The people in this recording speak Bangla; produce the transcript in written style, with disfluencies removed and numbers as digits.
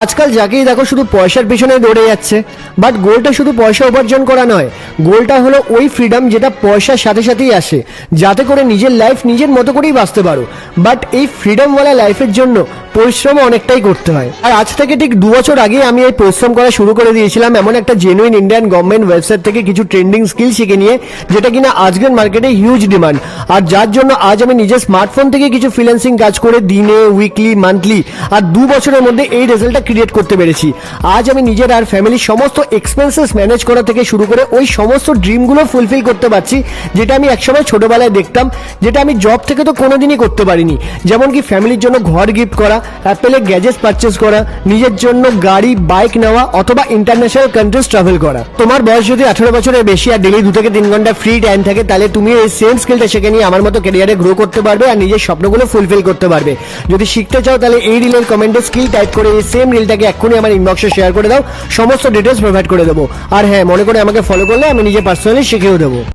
আজকাল যাকেই দেখো শুধু পয়সার পিছনে দৌড়ে যাচ্ছে। বাট গোলটা শুধু পয়সা উপার্জন করা নয়, গোলটা হলো ওই ফ্রিডম যেটা পয়সার সাথে সাথেই আসে, যাতে করে নিজের লাইফ নিজের মতো করেই বাঁচতে পারো। বাট এই ফ্রিডমওয়ালা লাইফের জন্য পরিশ্রম অনেকটাই করতে হয়। আর আজ থেকে ঠিক 2 বছর আগে আমি এই পরিশ্রম করা শুরু করে দিয়েছিলাম এমন একটা জেনুইন ইন্ডিয়ান গভর্নমেন্ট ওয়েবসাইট থেকে কিছু ট্রেন্ডিং স্কিল শিখে নিয়ে, যেটা কিনা আজকের মার্কেটে হিউজ ডিমান্ড। আর যার জন্য আজ আমি নিজের স্মার্টফোন থেকে কিছু ফ্রিল্যান্সিং কাজ করে দিনে, উইকলি, মান্থলি আর 2 বছরের মধ্যে এই রেজাল্টটা ক্রিয়েট করতে পেরেছি। আজ আমি নিজের আর ফ্যামিলির সমস্ত এক্সপেন্সেস ম্যানেজ করা থেকে শুরু করে ওই সমস্ত ড্রিমগুলো ফুলফিল করতে পারছি, যেটা আমি একসময় ছোটবেলায় দেখতাম, যেটা আমি জব থেকে তো কোনোদিনই করতে পারিনি। যেমন কি ফ্যামিলির জন্য ঘর গিফট করা, অ্যাপেলে গ্যাজেটস পারচেস করা, নিজের জন্য গাড়ি, বাইক নেওয়া অথবা ইন্টারন্যাশনাল কান্ট্রিজ ট্রাভেল করা। তোমার বয়স যদি 18 বছরের বেশি আর ডেলি 2 থেকে 3 ঘন্টা ফ্রি টাইম থাকে, তাহলে তুমি এই সেম স্কিলটা শিখে নিয়ে আমার মতো ক্যারিয়ারে গ্রো করতে পারবে আর নিজের স্বপ্নগুলো ফুলফিল করতে পারবে। যদি শিখতে চাও তাহলে এই রিলের কমেন্টে স্কিল টাইপ করে এই সেম রিলটাকে এক্ষুনি আমার ইনবক্সে শেয়ার করে দাও, সমস্ত ডিটেলস প্রোভাইড করে দেবো। আর হ্যাঁ, মনে করে আমাকে ফলো করলে আমি নিজে পার্সোনালি শিখিয়েও দেবো।